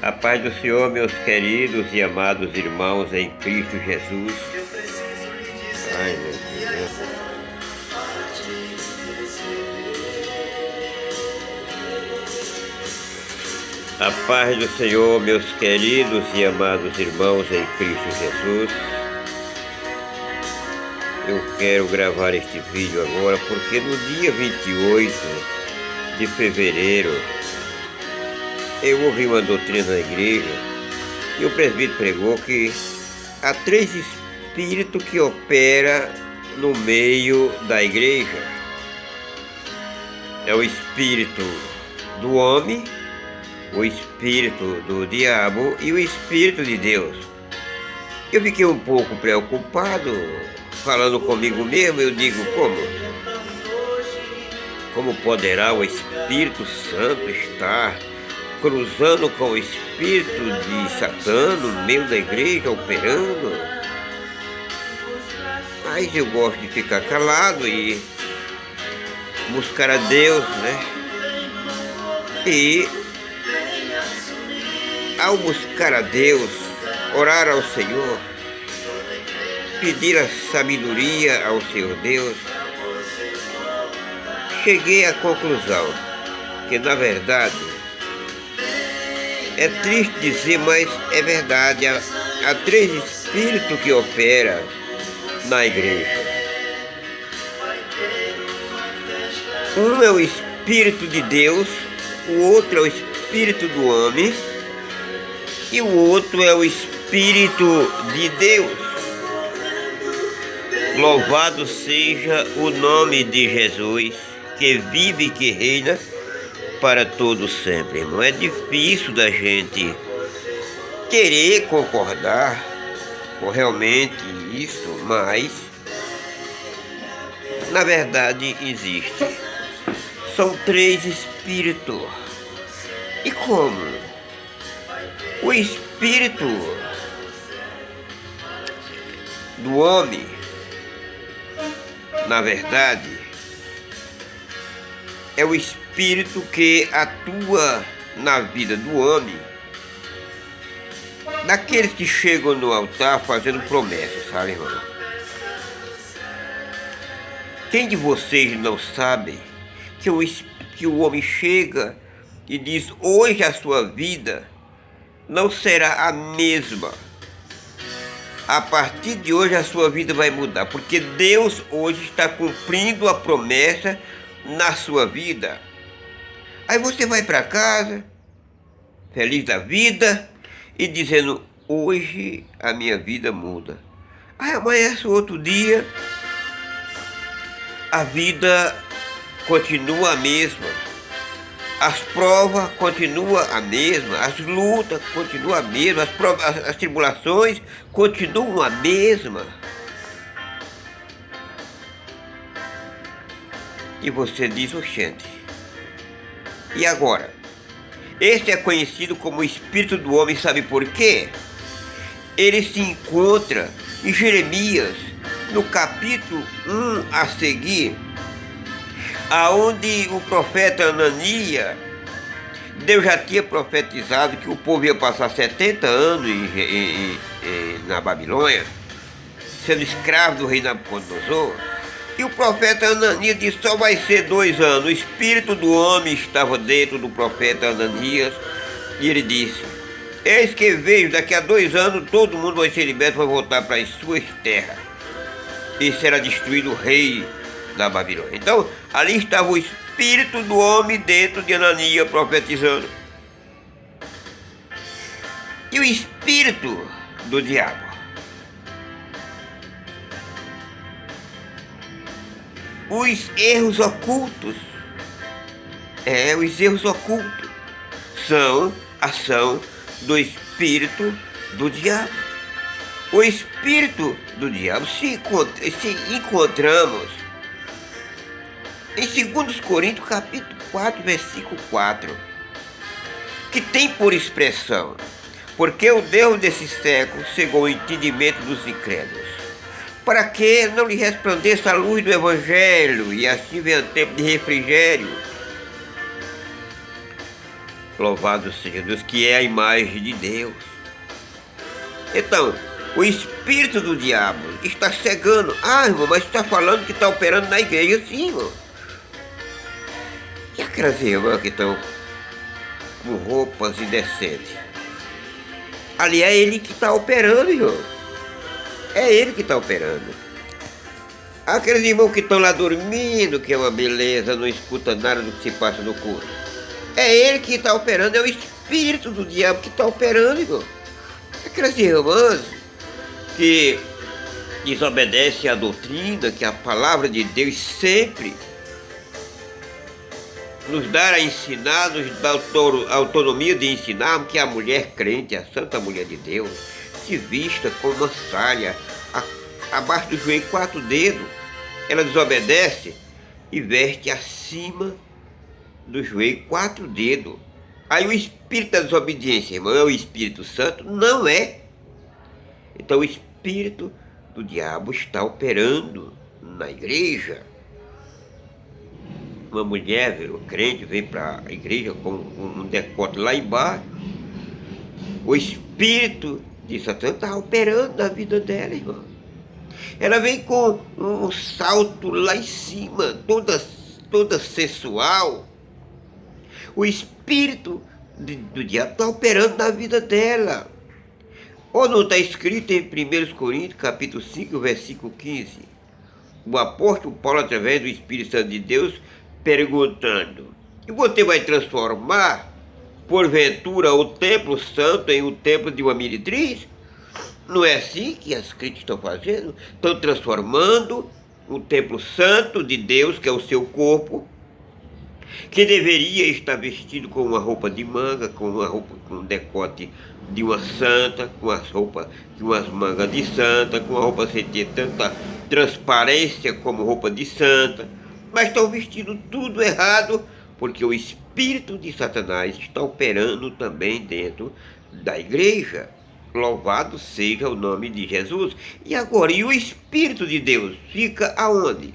A paz do Senhor, meus queridos e amados irmãos em Cristo Jesus. Ai, meu Deus. A paz do Senhor, meus queridos e amados irmãos em Cristo Jesus. Eu quero gravar este vídeo agora porque no dia 28 de fevereiro eu ouvi uma doutrina na igreja e o presbítero pregou que há 3 espíritos que operam no meio da igreja. É o espírito do homem, o espírito do diabo e o espírito de Deus. Eu fiquei um pouco preocupado, falando comigo mesmo. Eu digo, como poderá o Espírito Santo estar cruzando com o espírito de Satã no meio da igreja, operando? Mas eu gosto de ficar calado e buscar a Deus, né? E ao buscar a Deus, orar ao Senhor, pedir a sabedoria ao Senhor Deus, cheguei à conclusão que, na verdade, é triste dizer, mas é verdade, há 3 espíritos que operam na igreja. Um é o espírito de Deus, o outro é o espírito do homem e o outro é o espírito de Deus. Louvado seja o nome de Jesus, que vive e que reina para todos sempre. Não é difícil da gente querer concordar com realmente isso, mas na verdade existe. São 3 espíritos. E como? O espírito do homem, na verdade, é o espírito que atua na vida do homem, daqueles que chegam no altar fazendo promessas, sabe, irmão? Quem de vocês não sabe que o homem chega e diz: hoje a sua vida não será a mesma. A partir de hoje a sua vida vai mudar, porque Deus hoje está cumprindo a promessa na sua vida. Aí você vai para casa, feliz da vida, e dizendo: hoje a minha vida muda. Aí amanhece o outro dia, a vida continua a mesma. As provas continuam a mesma, as lutas continuam a mesma, as tribulações continuam a mesma. E você diz: oxente, e agora? Este é conhecido como o espírito do homem, sabe por quê? Ele se encontra em Jeremias, no capítulo 1 a seguir, aonde o profeta Ananias, Deus já tinha profetizado que o povo ia passar 70 anos na Babilônia, sendo escravo do rei Nabucodonosor. E o profeta Ananias disse: só vai ser 2 anos. O espírito do homem estava dentro do profeta Ananias e ele disse: eis que vejo, daqui a 2 anos todo mundo vai ser liberto, vai voltar para as suas terras e será destruído o rei da Babilônia. Então ali estava o espírito do homem dentro de Ananias profetizando, e o espírito do diabo. Os erros ocultos, os erros ocultos são ação do espírito do diabo. O espírito do diabo se encontramos em 2 Coríntios capítulo 4, versículo 4, que tem por expressão: porque o Deus desse século cegou o entendimento dos incrédulos, para que não lhe resplandeça a luz do Evangelho, e assim venha tempo de refrigério. Louvado seja Deus, que é a imagem de Deus. Então, o espírito do diabo está cegando. Ah, irmão, mas está falando que está operando na igreja, sim, irmão. E aquelas irmãs que estão com roupas indecentes? Ali é ele que está operando, irmão. É ele que está operando. Aqueles irmãos que estão lá dormindo, que é uma beleza, não escuta nada do que se passa no culto. É ele que está operando, é o espírito do diabo que está operando, irmão. Aquelas irmãs que desobedecem à doutrina, que a palavra de Deus sempre nos dá a ensinar, nos dá a autonomia de ensinar que a mulher crente, a santa mulher de Deus, se vista com uma saia abaixo do joelho 4 dedos. Ela desobedece e veste acima do joelho 4 dedos. Aí o espírito da desobediência, irmão, é o Espírito Santo? Não é. Então o espírito do diabo está operando na igreja. Uma mulher, o crente, vem para a igreja com um decote lá embaixo. O espírito de Satã está operando na vida dela, irmão. Ela vem com um salto lá em cima, toda sensual. O espírito do diabo está operando na vida dela. Ou não está escrito em 1 Coríntios, capítulo 5, versículo 15? O apóstolo Paulo, através do Espírito Santo de Deus, perguntando: e você vai transformar, porventura, o templo santo em um templo de uma meretriz? Não é assim que as crentes estão fazendo? Estão transformando o templo santo de Deus, que é o seu corpo, que deveria estar vestido com uma roupa de manga, com uma roupa com um decote de uma santa, com as roupas de umas mangas de santa, com uma roupa sem ter tanta transparência como roupa de santa, mas estão vestindo tudo errado, porque o espírito de Satanás está operando também dentro da igreja. Louvado seja o nome de Jesus. E agora, e o Espírito de Deus fica aonde?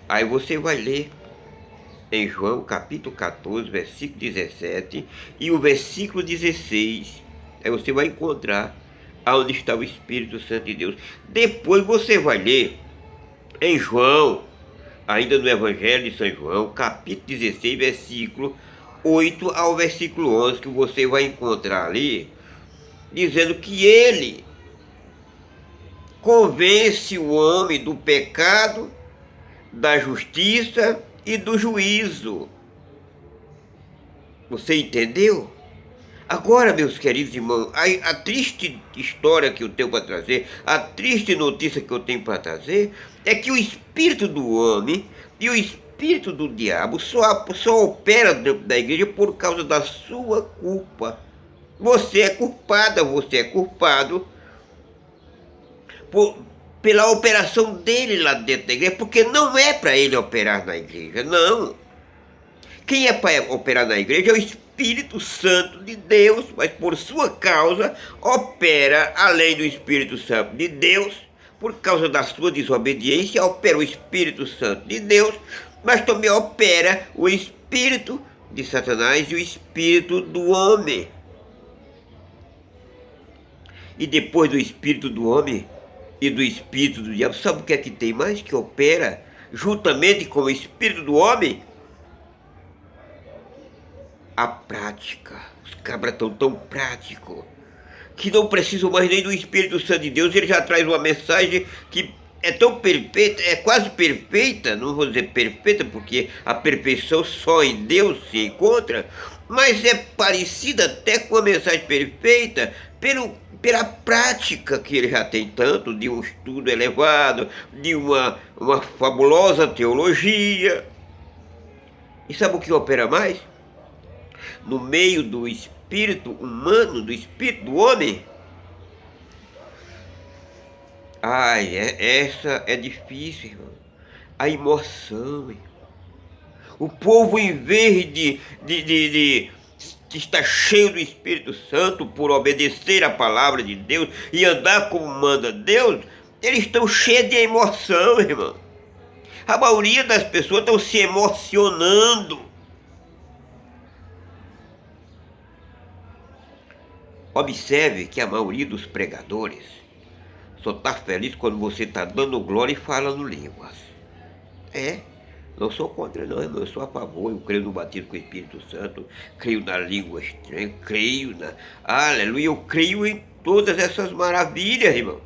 Aí você vai ler em João capítulo 14, versículo 17 e o versículo 16. Aí você vai encontrar aonde está o Espírito Santo de Deus. Depois você vai ler em João, ainda no Evangelho de São João, capítulo 16, versículo 8 ao versículo 11, que você vai encontrar ali, dizendo que ele convence o homem do pecado, da justiça e do juízo. Você entendeu? Agora, meus queridos irmãos, a triste história que eu tenho para trazer, a triste notícia que eu tenho para trazer, é que o espírito do homem e o espírito do diabo só opera dentro da igreja por causa da sua culpa. Você é culpada, você é culpado pela operação dele lá dentro da igreja, porque não é para ele operar na igreja, não. Quem é para operar na igreja é o Espírito Santo de Deus, mas por sua causa opera, além do Espírito Santo de Deus, por causa da sua desobediência, opera o Espírito Santo de Deus, mas também opera o Espírito de Satanás e o Espírito do homem. E depois do espírito do homem e do espírito do diabo, sabe o que é que tem mais que opera juntamente com o espírito do homem? A prática. Os cabras estão tão práticos que não precisam mais nem do Espírito Santo de Deus. Ele já traz uma mensagem que é tão perfeita, é quase perfeita, não vou dizer perfeita, porque a perfeição só em Deus se encontra, mas é parecida até com a mensagem perfeita pela prática que ele já tem tanto, de um estudo elevado, de uma fabulosa teologia. E sabe o que opera mais? No meio do espírito humano, do espírito do homem? Ai, essa é difícil, irmão. A emoção, irmão. O povo, em vez de estar cheio do Espírito Santo por obedecer a palavra de Deus e andar como manda Deus, eles estão cheios de emoção, irmão. A maioria das pessoas estão se emocionando. Observe que a maioria dos pregadores só está feliz quando você está dando glória e falando línguas. Não sou contra não, irmão. Eu sou a favor, eu creio no batismo com o Espírito Santo, creio na língua estranha, aleluia, eu creio em todas essas maravilhas, irmão.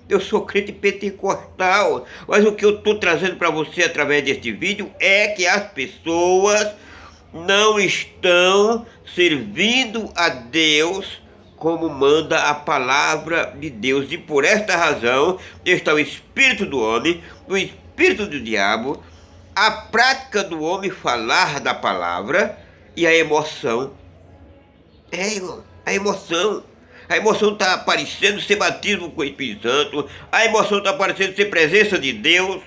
Eu sou crente pentecostal, mas o que eu estou trazendo para você através deste vídeo é que as pessoas não estão servindo a Deus como manda a palavra de Deus. E por esta razão está o espírito do homem, o espírito do diabo, a prática do homem falar da palavra e a emoção. Irmão, a emoção. A emoção está aparecendo ser batismo com o Espírito Santo. A emoção está aparecendo ser presença de Deus.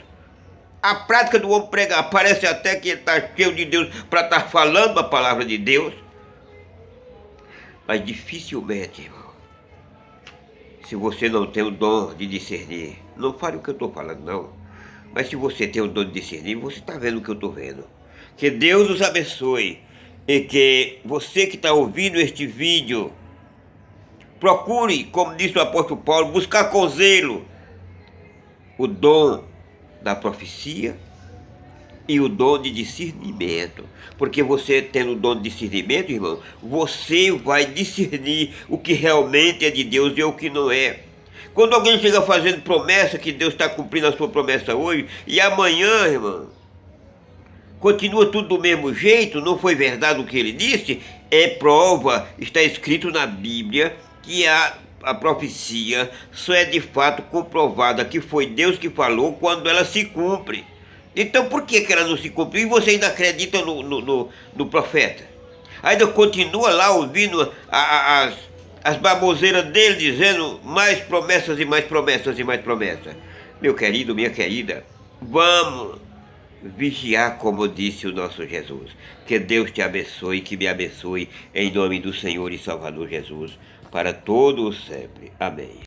A prática do homem pregar parece até que ele está cheio de Deus para estar falando a palavra de Deus. Mas dificilmente, irmão, se você não tem o dom de discernir, não fale o que eu estou falando não, mas se você tem o dom de discernir, você está vendo o que eu estou vendo. Que Deus os abençoe e que você que está ouvindo este vídeo, procure, como disse o apóstolo Paulo, buscar com zelo o dom da profecia e o dom de discernimento. Porque você tendo o dom de discernimento, irmão, você vai discernir o que realmente é de Deus e o que não é. Quando alguém chega fazendo promessa que Deus está cumprindo a sua promessa hoje, e amanhã, irmão, continua tudo do mesmo jeito, não foi verdade o que ele disse, é prova, está escrito na Bíblia, que a profecia só é de fato comprovada que foi Deus que falou quando ela se cumpre. Então por que ela não se cumpriu e você ainda acredita no profeta? Ainda continua lá ouvindo as baboseiras dele dizendo mais promessas e mais promessas e mais promessas. Meu querido, minha querida, vamos vigiar como disse o nosso Jesus. Que Deus te abençoe, que me abençoe, em nome do Senhor e Salvador Jesus, para todos sempre. Amém.